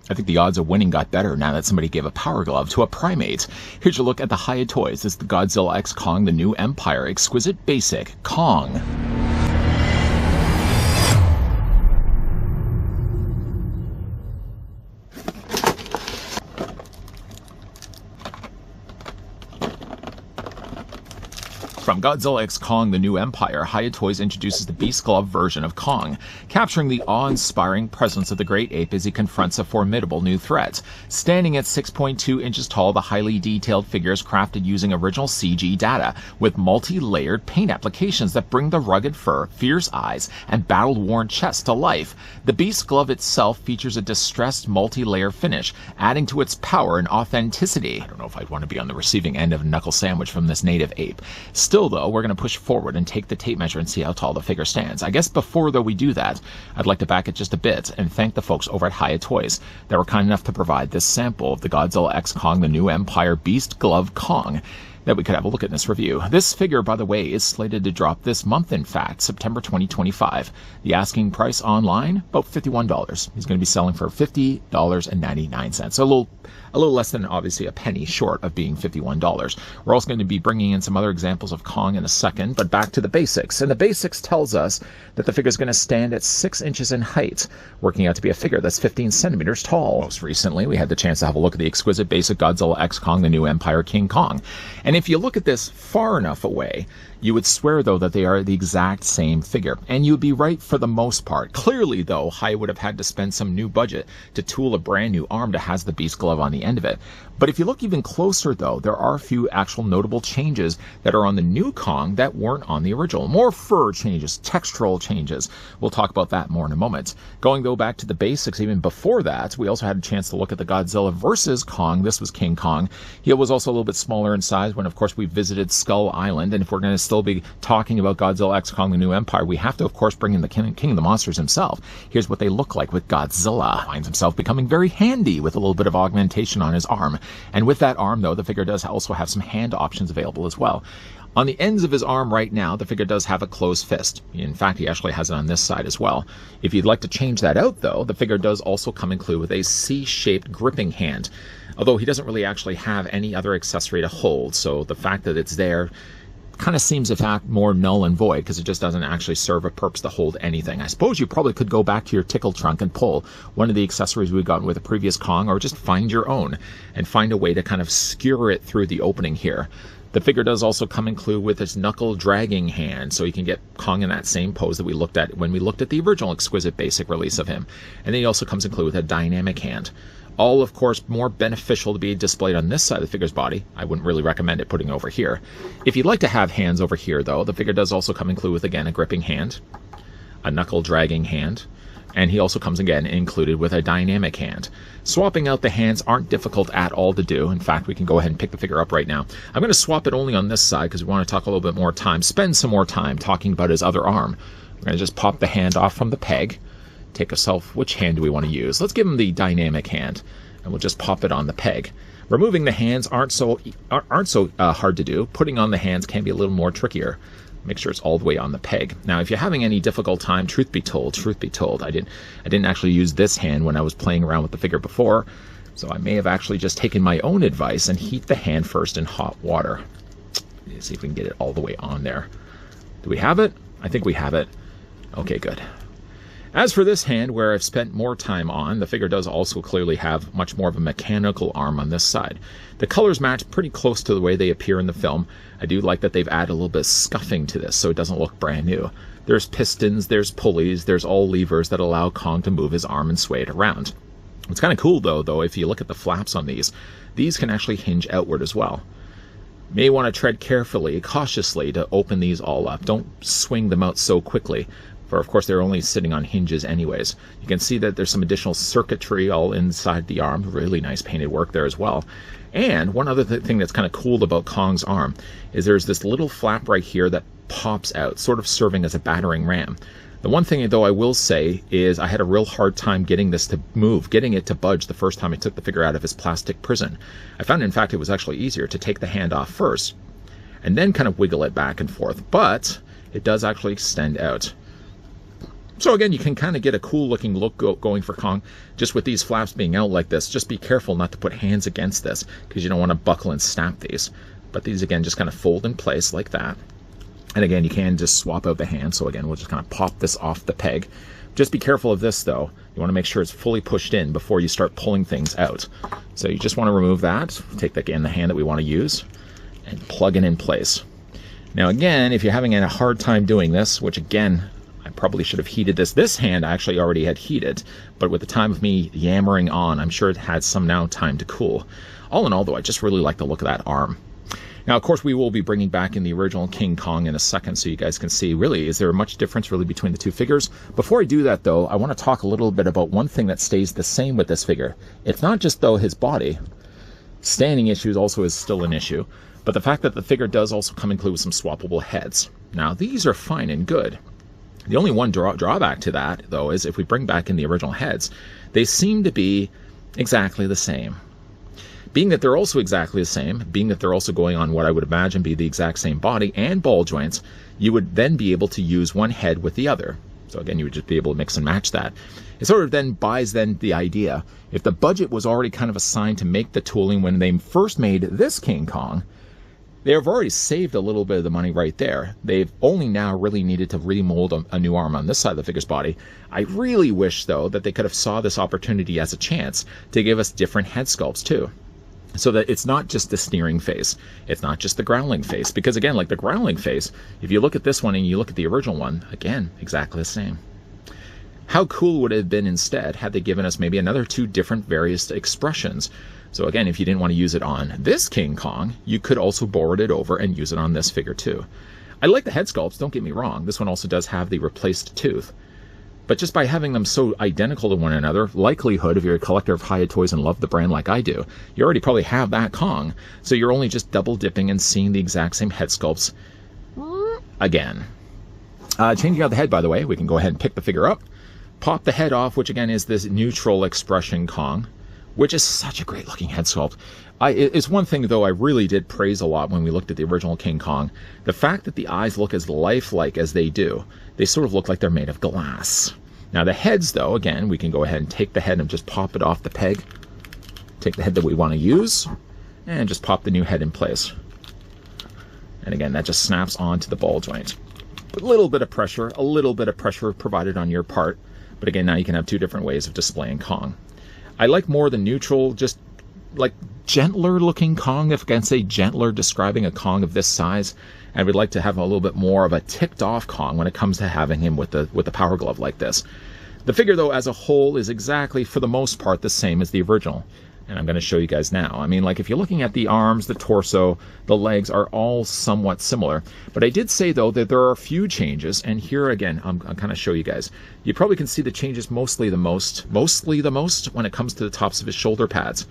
I think the odds of winning got better now that somebody gave a power glove to a primate. Here's your look at the Hiya toys. This is the Godzilla X Kong, the new Empire, Exquisite Basic Kong. From Godzilla X Kong, the new Empire, Hiya Toys introduces the Beast Glove version of Kong, capturing the awe-inspiring presence of the great ape as he confronts a formidable new threat. Standing at 6.2 inches tall, the highly detailed figure is crafted using original CG data, with multi-layered paint applications that bring the rugged fur, fierce eyes, and battle-worn chest to life. The Beast Glove itself features a distressed multi-layer finish, adding to its power and authenticity. I don't know if I'd want to be on the receiving end of a knuckle sandwich from this native ape. Still, though, we're going to push forward and take the tape measure and see how tall the figure stands. I guess before, though, we do that, I'd like to back it just a bit and thank the folks over at Hiya Toys that were kind enough to provide this sample of the Godzilla X Kong, the new Empire Beast Glove Kong, that we could have a look at in this review. This figure, by the way, is slated to drop this month, in fact, September 2025. The asking price online, about $51. He's going to be selling for $50.99. So a little less than, obviously, a penny short of being $51. We're also going to be bringing in some other examples of Kong in a second, but back to the basics. And the basics tells us that the figure is going to stand at 6 inches in height, working out to be a figure that's 15 centimeters tall. Most recently, we had the chance to have a look at the Exquisite Basic Godzilla X Kong, the new Empire King Kong. And if you look at this far enough away, you would swear, though, that they are the exact same figure. And you'd be right for the most part. Clearly, though, Hiya would have had to spend some new budget to tool a brand new arm that has the Beast Glove on the end of it. But if you look even closer, though, there are a few actual notable changes that are on the new Kong that weren't on the original. More fur changes, textural changes. We'll talk about that more in a moment. Going, though, back to the basics, even before that, we also had a chance to look at the Godzilla vs. Kong. This was King Kong. He was also a little bit smaller in size when, of course, we visited Skull Island. And if we're going to still be talking about Godzilla X Kong, the new Empire, we have to, of course, bring in the King of the Monsters himself. Here's what they look like with Godzilla. Finds himself becoming very handy with a little bit of augmentation on his arm. And with that arm, though, the figure does also have some hand options available as well. On the ends of his arm right now, the figure does have a closed fist. In fact, he actually has it on this side as well. If you'd like to change that out, though, the figure does also come included with a C-shaped gripping hand, although he doesn't really actually have any other accessory to hold, so the fact that it's there kind of seems, in fact, more null and void because it just doesn't actually serve a purpose to hold anything. I suppose you probably could go back to your tickle trunk and pull one of the accessories we got with the previous Kong, or just find your own and find a way to kind of skewer it through the opening here. The figure does also come included with its knuckle dragging hand, so you can get Kong in that same pose that we looked at when we looked at the original Exquisite Basic release of him. And then he also comes included with a dynamic hand. All, of course, more beneficial to be displayed on this side of the figure's body. I wouldn't really recommend it putting it over here. If you'd like to have hands over here, though, the figure does also come included with, again, a gripping hand, a knuckle dragging hand, and he also comes again included with a dynamic hand. Swapping out the hands aren't difficult at all to do. In fact, we can go ahead and pick the figure up right now. I'm going to swap it only on this side because we want to talk a little bit more time, spend some more time talking about his other arm. We're going to just pop the hand off from the peg. Take ourselves, which hand do we want to use? Let's give him the dynamic hand, and we'll just pop it on the peg. Removing the hands aren't so hard to do. Putting on the hands can be a little more trickier. Make sure it's all the way on the peg. Now, if you're having any difficult time, truth be told, I didn't actually use this hand when I was playing around with the figure before, so I may have actually just taken my own advice and heat the hand first in hot water. Let's see if we can get it all the way on there. Do we have it? I think we have it. Okay, good. As for this hand, where I've spent more time on, the figure does also clearly have much more of a mechanical arm on this side. The colors match pretty close to the way they appear in the film. I do like that they've added a little bit of scuffing to this so it doesn't look brand new. There's pistons, there's pulleys, there's all levers that allow Kong to move his arm and sway it around. What's kind of cool, though, if you look at the flaps on these can actually hinge outward as well. May want to tread carefully, cautiously to open these all up. Don't swing them out so quickly. For, of course, they're only sitting on hinges anyways. You can see that there's some additional circuitry all inside the arm. Really nice painted work there as well. And one other thing that's kind of cool about Kong's arm is there's this little flap right here that pops out, sort of serving as a battering ram. The one thing, though, I will say is I had a real hard time getting this to move, getting it to budge the first time I took the figure out of his plastic prison. I found, in fact, it was actually easier to take the hand off first and then kind of wiggle it back and forth. But it does actually extend out. So again, you can kind of get a cool looking look going for Kong just with these flaps being out like this. Just be careful not to put hands against this because you don't want to buckle and snap these. But these again just kind of fold in place like that. And again, you can just swap out the hand. So again, we'll just kind of pop this off the peg. Just be careful of this though. You want to make sure it's fully pushed in before you start pulling things out. So you just want to remove that. Take again the hand that we want to use and plug it in place. Now again, if you're having a hard time doing this, which again, I probably should have heated this. This hand I actually already had heated, but with the time of me yammering on, I'm sure it had some now time to cool. All in all though, I just really like the look of that arm. Now, of course, we will be bringing back in the original King Kong in a second so you guys can see, really, is there much difference really between the two figures? Before I do that, though, I want to talk a little bit about one thing that stays the same with this figure. It's not just, though, his body. Standing issues also is still an issue, but the fact that the figure does also come included with some swappable heads. Now, these are fine and good. The only one drawback to that, though, is if we bring back in the original heads, they seem to be exactly the same. Being that they're also exactly the same, being that they're also going on what I would imagine be the exact same body and ball joints, you would then be able to use one head with the other. So again, you would just be able to mix and match that. It sort of then buys then the idea, if the budget was already kind of assigned to make the tooling when they first made this King Kong, they have already saved a little bit of the money right there. They've only now really needed to remold a new arm on this side of the figure's body. I really wish, though, that they could have saw this opportunity as a chance to give us different head sculpts, too. So that it's not just the sneering face. It's not just the growling face. Because, again, like the growling face, if you look at this one and you look at the original one, again, exactly the same. How cool would it have been instead had they given us maybe another two different various expressions? So again, if you didn't want to use it on this King Kong, you could also board it over and use it on this figure too. I like the head sculpts, don't get me wrong. This one also does have the replaced tooth. But just by having them so identical to one another, likelihood, if you're a collector of Hiya toys and love the brand like I do, you already probably have that Kong. So you're only just double dipping and seeing the exact same head sculpts again. Changing out the head, by the way, we can go ahead and pick the figure up. Pop the head off, which again is this neutral expression Kong, which is such a great looking head sculpt. It's one thing, though, I really did praise a lot when we looked at the original King Kong. The fact that the eyes look as lifelike as they do. They sort of look like they're made of glass. Now the heads, though, again, we can go ahead and take the head and just pop it off the peg. Take the head that we want to use, and just pop the new head in place. And again, that just snaps onto the ball joint. A little bit of pressure provided on your part. But again, now you can have two different ways of displaying Kong. I like more the neutral, just like gentler looking Kong, if I can say gentler, describing a Kong of this size. And we'd like to have a little bit more of a ticked off Kong when it comes to having him with the power glove like this. The figure, though, as a whole is exactly, for the most part, the same as the original. And I'm going to show you guys now. I mean, like, if you're looking at the arms, the torso, the legs are all somewhat similar. But I did say, though, that there are a few changes. And here, again, I'm kind of show you guys. You probably can see the changes mostly the most when it comes to the tops of his shoulder pads.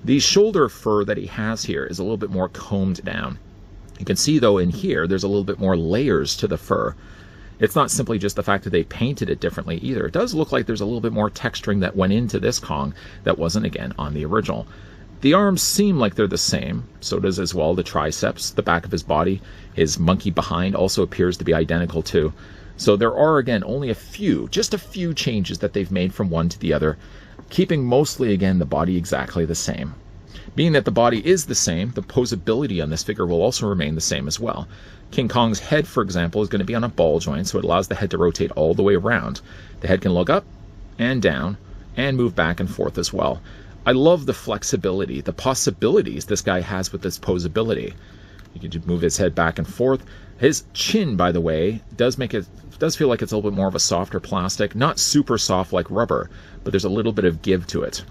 The shoulder fur that he has here is a little bit more combed down. You can see, though, in here, there's a little bit more layers to the fur. It's not simply just the fact that they painted it differently either. It does look like there's a little bit more texturing that went into this Kong that wasn't, again, on the original. The arms seem like they're the same. So does as well the triceps, the back of his body. His monkey behind also appears to be identical too. So there are, again, only just a few changes that they've made from one to the other, keeping mostly, again, the body exactly the same. Being that the body is the same, the posability on this figure will also remain the same as well. King Kong's head, for example, is going to be on a ball joint, so it allows the head to rotate all the way around. The head can look up and down and move back and forth as well. I love the flexibility, the possibilities this guy has with this posability. You can just move his head back and forth. His chin, by the way, does feel like it's a little bit more of a softer plastic. Not super soft like rubber, but there's a little bit of give to it.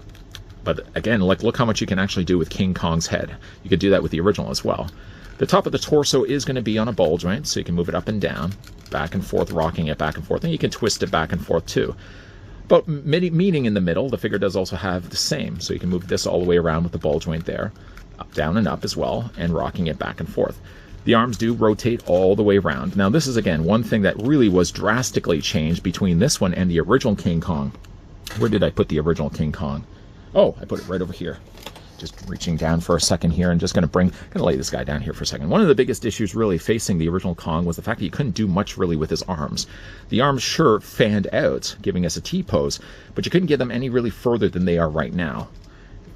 But again, look how much you can actually do with King Kong's head. You could do that with the original as well. The top of the torso is going to be on a ball joint, so you can move it up and down, back and forth, rocking it back and forth, and you can twist it back and forth too. But meeting in the middle, the figure does also have the same, so you can move this all the way around with the ball joint there, up, down, and up as well, and rocking it back and forth. The arms do rotate all the way around. Now this is, again, one thing that really was drastically changed between this one and the original King Kong. Where did I put the original King Kong? Oh, I put it right over here. Just reaching down for a second here and just gonna lay this guy down here for a second. One of the biggest issues really facing the original Kong was the fact that you couldn't do much really with his arms. The arms sure fanned out, giving us a T-pose, but you couldn't get them any really further than they are right now.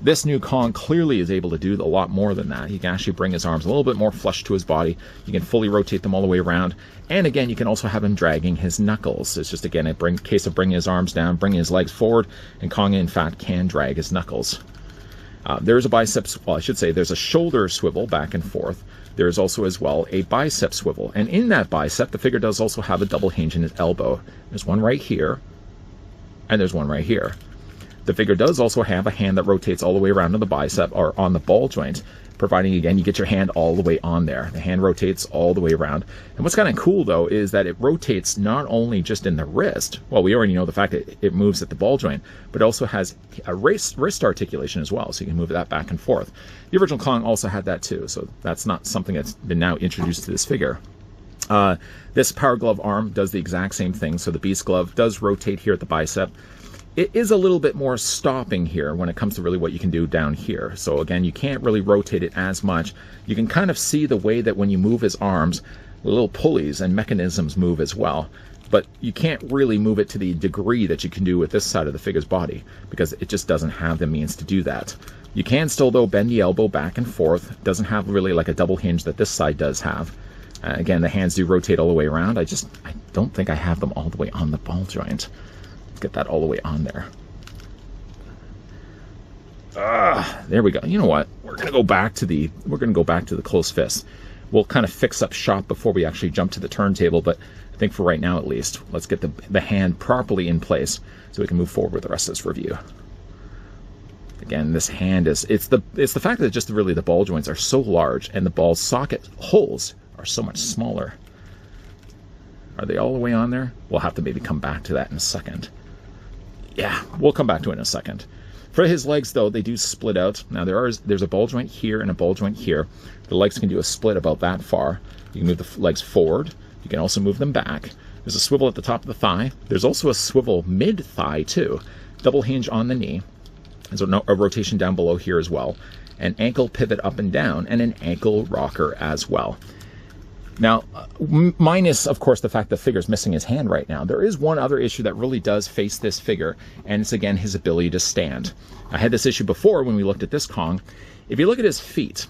This new Kong clearly is able to do a lot more than that. He can actually bring his arms a little bit more flush to his body. You can fully rotate them all the way around. And again, you can also have him dragging his knuckles. It's just, again, a case of bringing his arms down, bringing his legs forward, and Kong, in fact, can drag his knuckles. There's a biceps, well, I should say, there's a shoulder swivel back and forth. There's also, as well, a bicep swivel. And in that bicep, the figure does also have a double hinge in his elbow. There's one right here, and there's one right here. The figure does also have a hand that rotates all the way around to the bicep, or on the ball joint, providing, again, you get your hand all the way on there. The hand rotates all the way around. And what's kind of cool, though, is that it rotates not only just in the wrist. Well, we already know the fact that it moves at the ball joint, but it also has a wrist articulation as well, so you can move that back and forth. The original Kong also had that, too, so that's not something that's been now introduced to this figure. This Power Glove arm does the exact same thing, so the Beast Glove does rotate here at the bicep. It is a little bit more stopping here when it comes to really what you can do down here. So again, you can't really rotate it as much. You can kind of see the way that when you move his arms, the little pulleys and mechanisms move as well. But you can't really move it to the degree that you can do with this side of the figure's body, because it just doesn't have the means to do that. You can still, though, bend the elbow back and forth. It doesn't have really like a double hinge that this side does have. Again, the hands do rotate all the way around. I don't think I have them all the way on the ball joint. Get that all the way on there. There we go. You know what? We're gonna go back to the closed fist. We'll kind of fix up shop before we actually jump to the turntable, but I think for right now at least, let's get the hand properly in place so we can move forward with the rest of this review. Again, this hand it's the fact that just really the ball joints are so large and the ball socket holes are so much smaller. Are they all the way on there? We'll have to maybe come back to that in a second. Yeah, we'll come back to it in a second. For his legs, though, they do split out. Now, there's a ball joint here and a ball joint here. The legs can do a split about that far. You can move the legs forward. You can also move them back. There's a swivel at the top of the thigh. There's also a swivel mid-thigh, too. Double hinge on the knee. There's a rotation down below here as well. An ankle pivot up and down, and an ankle rocker as well. Now, minus, of course, the fact that the figure's missing his hand right now, there is one other issue that really does face this figure, and it's, again, his ability to stand. I had this issue before when we looked at this Kong. If you look at his feet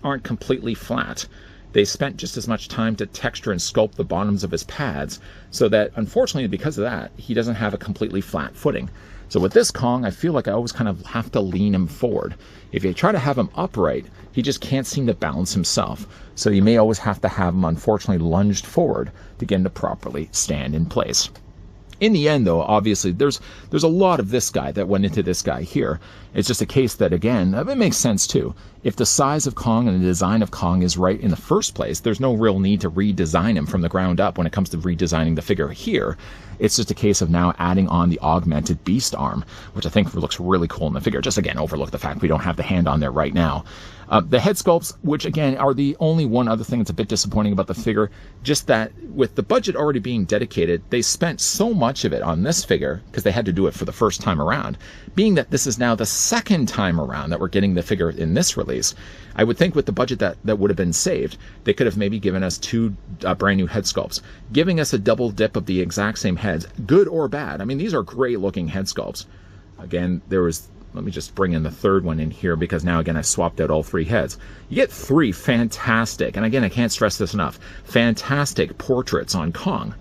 aren't completely flat. They spent just as much time to texture and sculpt the bottoms of his pads, so that, unfortunately, because of that, he doesn't have a completely flat footing. So with this Kong, I feel like I always kind of have to lean him forward. If you try to have him upright, he just can't seem to balance himself. So you may always have to have him, unfortunately, lunged forward to get him to properly stand in place. In the end, though, obviously, there's a lot of this guy that went into this guy here. It's just a case that, again, it makes sense, too. If the size of Kong and the design of Kong is right in the first place, there's no real need to redesign him from the ground up when it comes to redesigning the figure here. It's just a case of now adding on the augmented beast arm, which I think looks really cool in the figure. Just, again, overlook the fact we don't have the hand on there right now. The head sculpts, which, again, are the only one other thing that's a bit disappointing about the figure, just that with the budget already being dedicated, they spent so much of it on this figure, because they had to do it for the first time around. Being that this is now the second time around that we're getting the figure in this release, I would think with the budget that would have been saved, they could have maybe given us two brand new head sculpts, giving us a double dip of the exact same heads, good or bad. I mean, these are great looking head sculpts. Again, let me just bring in the third one in here, because now, again, I swapped out all three heads. You get three fantastic, and again, I can't stress this enough, fantastic portraits on Kong.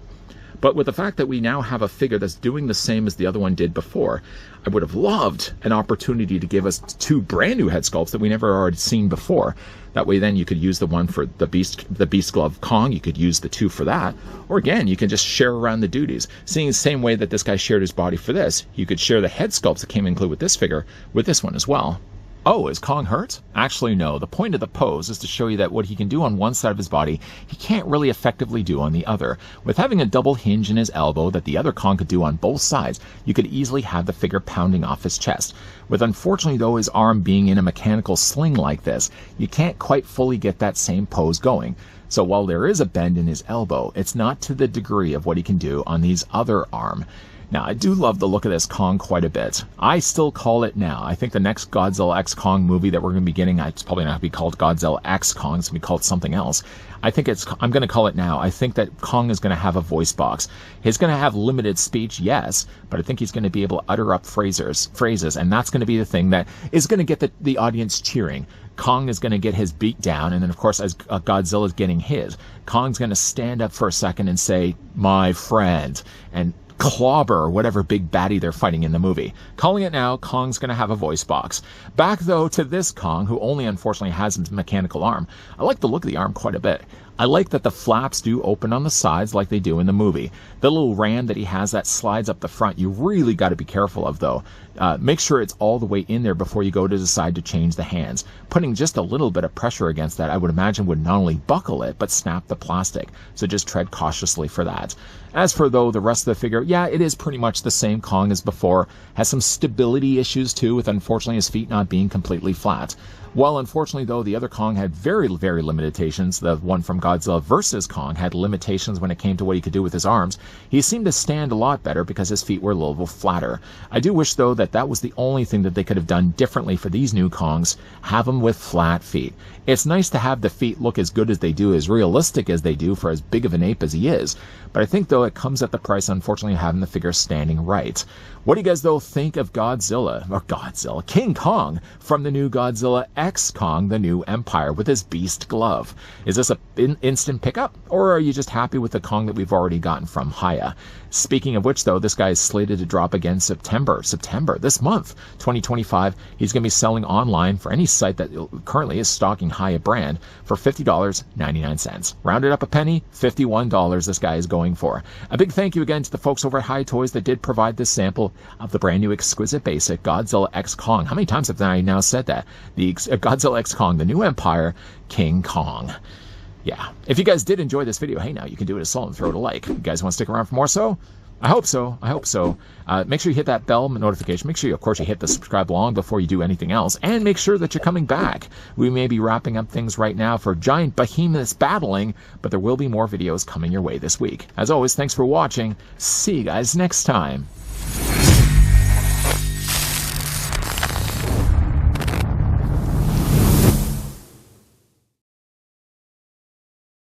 But with the fact that we now have a figure that's doing the same as the other one did before, I would have loved an opportunity to give us two brand new head sculpts that we never already seen before. That way then you could use the one for the Beast Glove Kong, you could use the two for that, or again, you can just share around the duties. Seeing the same way that this guy shared his body for this, you could share the head sculpts that came included with this figure with this one as well. Oh, is Kong hurt? Actually, no. The point of the pose is to show you that what he can do on one side of his body, he can't really effectively do on the other. With having a double hinge in his elbow that the other Kong could do on both sides, you could easily have the figure pounding off his chest. With, unfortunately, though, his arm being in a mechanical sling like this, you can't quite fully get that same pose going. So while there is a bend in his elbow, it's not to the degree of what he can do on his other arm. Now, I do love the look of this Kong quite a bit. I still call it now. I think the next Godzilla X Kong movie that we're going to be getting, it's probably not going to be called Godzilla X Kong. It's going to be called something else. I'm going to call it now. I think that Kong is going to have a voice box. He's going to have limited speech, yes, but I think he's going to be able to utter up phrases, and that's going to be the thing that is going to get the audience cheering. Kong is going to get his beat down, and then, of course, as Godzilla is getting his, Kong's going to stand up for a second and say, "My friend," and clobber whatever big baddie they're fighting in the movie. Calling it now, Kong's going to have a voice box. Back, though, to this Kong, who only unfortunately has a mechanical arm. I like the look of the arm quite a bit. I like that the flaps do open on the sides like they do in the movie. The little ram that he has that slides up the front, you really got to be careful of, though. Make sure it's all the way in there before you go to decide to change the hands. Putting just a little bit of pressure against that, I would imagine, would not only buckle it, but snap the plastic. So just tread cautiously for that. As for, though, the rest of the figure, yeah, it is pretty much the same Kong as before. Has some stability issues, too, with unfortunately his feet not being completely flat. Well, unfortunately, though, the other Kong had very, very limitations. The one from Godzilla vs. Kong had limitations when it came to what he could do with his arms. He seemed to stand a lot better because his feet were a little flatter. I do wish, though, that was the only thing that they could have done differently for these new Kongs. Have them with flat feet. It's nice to have the feet look as good as they do, as realistic as they do for as big of an ape as he is. But I think, though, it comes at the price, unfortunately, of having the figure standing right. What do you guys, though, think of King Kong from the new Godzilla X Kong, the New Empire, with his beast glove? Is this an instant pickup, or are you just happy with the Kong that we've already gotten from Hiya? Speaking of which, though, this guy is slated to drop again September, this month, 2025. He's going to be selling online for any site that currently is stocking Hiya brand for $50.99. Rounded up a penny, $51 this guy is going for. A big thank you again to the folks over at Hiya Toys that did provide this sample of the brand new Exquisite Basic Godzilla X Kong. How many times have I now said that? The Godzilla X Kong, the New Empire, King Kong. Yeah. If you guys did enjoy this video, hey, now you can do it as well and throw it a like. You guys want to stick around for more so? I hope so. Make sure you hit that bell notification. Make sure, you, of course, you hit the subscribe long before you do anything else. And make sure that you're coming back. We may be wrapping up things right now for giant behemoths battling, but there will be more videos coming your way this week. As always, thanks for watching. See you guys next time.